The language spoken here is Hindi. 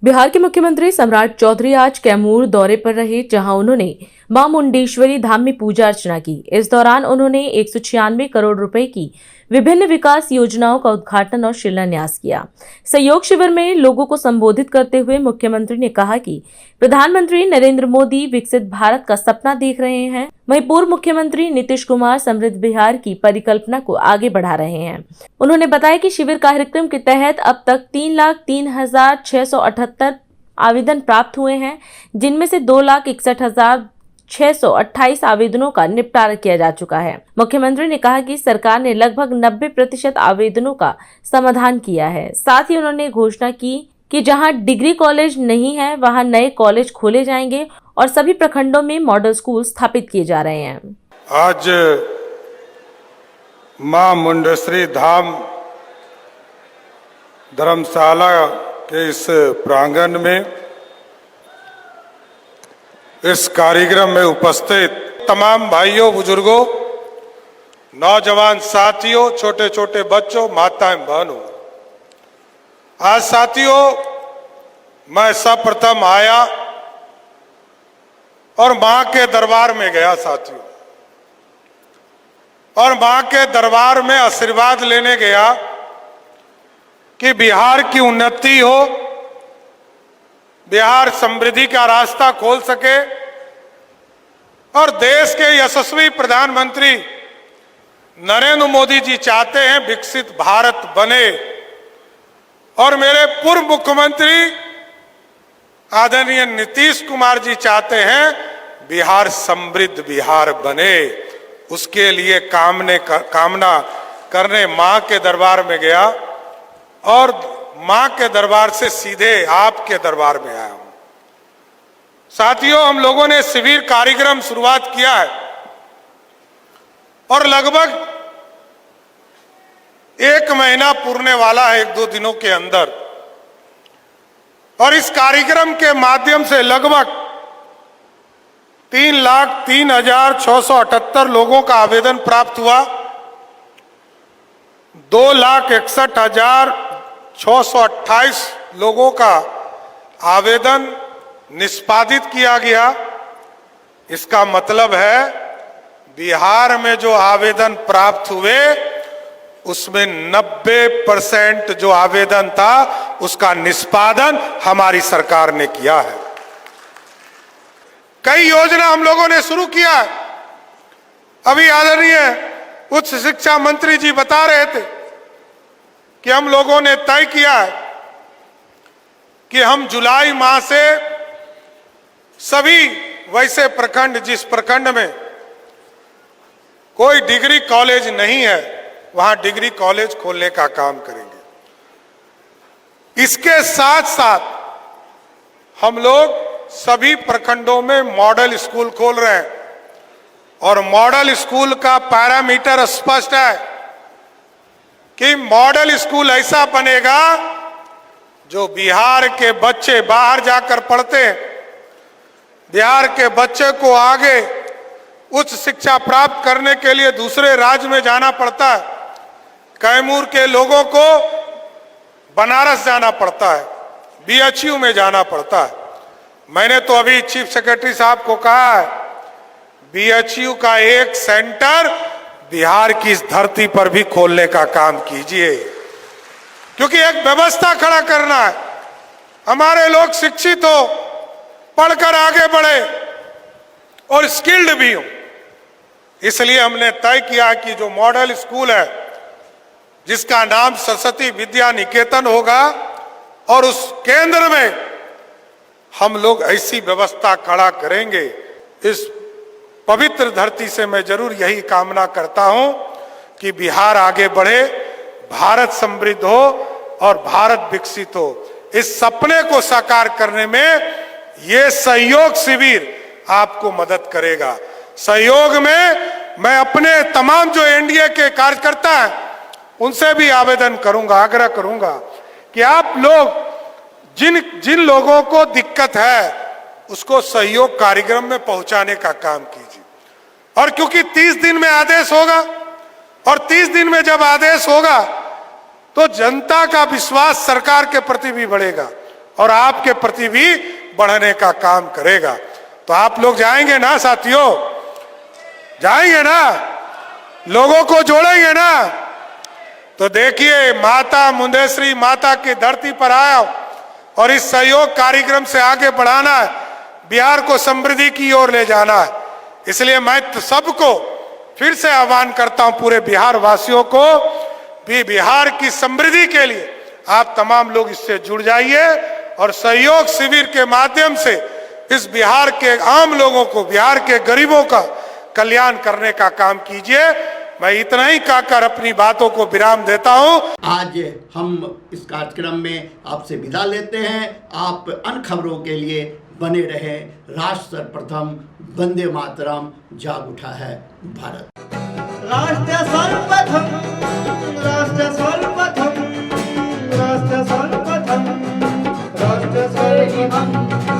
बिहार के मुख्यमंत्री सम्राट चौधरी आज कैमूर दौरे पर रहे, जहां उन्होंने मां मुंडेश्वरी धाम में पूजा अर्चना की। इस दौरान उन्होंने 196 करोड़ रुपए की विभिन्न विकास योजनाओं का उद्घाटन और शिलान्यास किया। सहयोग शिविर में लोगों को संबोधित करते हुए मुख्यमंत्री ने कहा कि प्रधानमंत्री नरेंद्र मोदी विकसित भारत का सपना देख रहे हैं। वहीं पूर्व मुख्यमंत्री नीतीश कुमार समृद्ध बिहार की परिकल्पना को आगे बढ़ा रहे हैं। उन्होंने बताया कि शिविर कार्यक्रम के तहत अब तक 3,03,678 आवेदन प्राप्त हुए हैं, जिनमें से 2,61,628 आवेदनों का निपटारा किया जा चुका है। मुख्यमंत्री ने कहा कि सरकार ने लगभग 90% आवेदनों का समाधान किया है। साथ ही उन्होंने घोषणा की कि जहां डिग्री कॉलेज नहीं है, वहां नए कॉलेज खोले जाएंगे और सभी प्रखंडों में मॉडल स्कूल स्थापित किए जा रहे हैं। आज मां मुंडेश्वरी धाम धर्मशाला के इस प्रांगण में इस कार्यक्रम में उपस्थित तमाम भाइयों, बुजुर्गों, नौजवान साथियों, छोटे छोटे बच्चों, माताएं, बहनों, आज साथियों मैं सर्वप्रथम आया और मां के दरबार में गया साथियों, और मां के दरबार में आशीर्वाद लेने गया कि बिहार की उन्नति हो, बिहार समृद्धि का रास्ता खोल सके और देश के यशस्वी प्रधानमंत्री नरेंद्र मोदी जी चाहते हैं विकसित भारत बने, और मेरे पूर्व मुख्यमंत्री आदरणीय नीतीश कुमार जी चाहते हैं बिहार समृद्ध बिहार बने। उसके लिए कामना करने मां के दरबार में गया और मां के दरबार से सीधे आपके दरबार में आया हूं। साथियों, हम लोगों ने शिविर कार्यक्रम शुरुआत किया है और लगभग 1 महीना पूरने वाला है, 1-2 दिनों के अंदर, और इस कार्यक्रम के माध्यम से लगभग 3,03,678 लोगों का आवेदन प्राप्त हुआ। 2,61,628 लोगों का आवेदन निष्पादित किया गया। इसका मतलब है बिहार में जो आवेदन प्राप्त हुए उसमें 90% जो आवेदन था उसका निष्पादन हमारी सरकार ने किया है। कई योजना हम लोगों ने शुरू किया है। अभी आदरणीय उच्च शिक्षा मंत्री जी बता रहे थे कि हम लोगों ने तय किया है कि हम जुलाई माह से सभी वैसे प्रखंड, जिस प्रखंड में कोई डिग्री कॉलेज नहीं है, वहां डिग्री कॉलेज खोलने का काम करेंगे। इसके साथ साथ हम लोग सभी प्रखंडों में मॉडल स्कूल खोल रहे हैं, और मॉडल स्कूल का पैरामीटर स्पष्ट है कि मॉडल स्कूल ऐसा बनेगा जो बिहार के बच्चे बाहर जाकर पढ़ते हैं, बिहार के बच्चे को आगे उच्च शिक्षा प्राप्त करने के लिए दूसरे राज्य में जाना पड़ता है। कैमूर के लोगों को बनारस जाना पड़ता है, BHU में जाना पड़ता है। मैंने तो अभी चीफ सेक्रेटरी साहब को कहा है BHU का एक सेंटर बिहार की इस धरती पर भी खोलने का काम कीजिए, क्योंकि एक व्यवस्था खड़ा करना है। हमारे लोग शिक्षित हो, पढ़कर आगे बढ़े और स्किल्ड भी हो। इसलिए हमने तय किया कि जो मॉडल स्कूल है, जिसका नाम सरस्वती विद्या निकेतन होगा, और उस केंद्र में हम लोग ऐसी व्यवस्था खड़ा करेंगे। इस पवित्र धरती से मैं जरूर यही कामना करता हूं कि बिहार आगे बढ़े, भारत समृद्ध हो और भारत विकसित हो। इस सपने को साकार करने में ये सहयोग शिविर आपको मदद करेगा। सहयोग में मैं अपने तमाम जो NDA के कार्यकर्ता हैं उनसे भी आवेदन करूंगा, आग्रह करूंगा कि आप लोग जिन लोगों को दिक्कत है उसको सहयोग कार्यक्रम में पहुंचाने का काम कीजिए। और क्योंकि 30 दिन में आदेश होगा, और 30 दिन में जब आदेश होगा तो जनता का विश्वास सरकार के प्रति भी बढ़ेगा और आपके प्रति भी बढ़ने का काम करेगा। तो आप लोग जाएंगे ना साथियों, जाएंगे ना, लोगों को जोड़ेंगे ना। तो देखिए, माता मुंडेश्वरी माता की धरती पर आया और इस सहयोग कार्यक्रम से आगे बढ़ाना है, बिहार को समृद्धि की ओर ले जाना है। इसलिए मैं तो सबको फिर से आह्वान करता हूं, पूरे बिहार वासियों को भी बिहार की समृद्धि के लिए आप तमाम लोग इससे जुड़ जाइए और सहयोग शिविर के माध्यम से इस बिहार के आम लोगों को, बिहार के गरीबों का कल्याण करने का काम कीजिए। मैं इतना ही कहकर अपनी बातों को विराम देता हूं। आज हम इस कार्यक्रम में आपसे विदा लेते हैं। आप अन्य खबरों के लिए बने रहे। राष्ट्र सर्वप्रथम, वंदे मातरम, जाग उठा है भारत। राष्ट्र सर्वप्रथम, राष्ट्र सर्वप्रथम, राष्ट्र सर्वप्रथम, राष्ट्र सर्वप्रथम।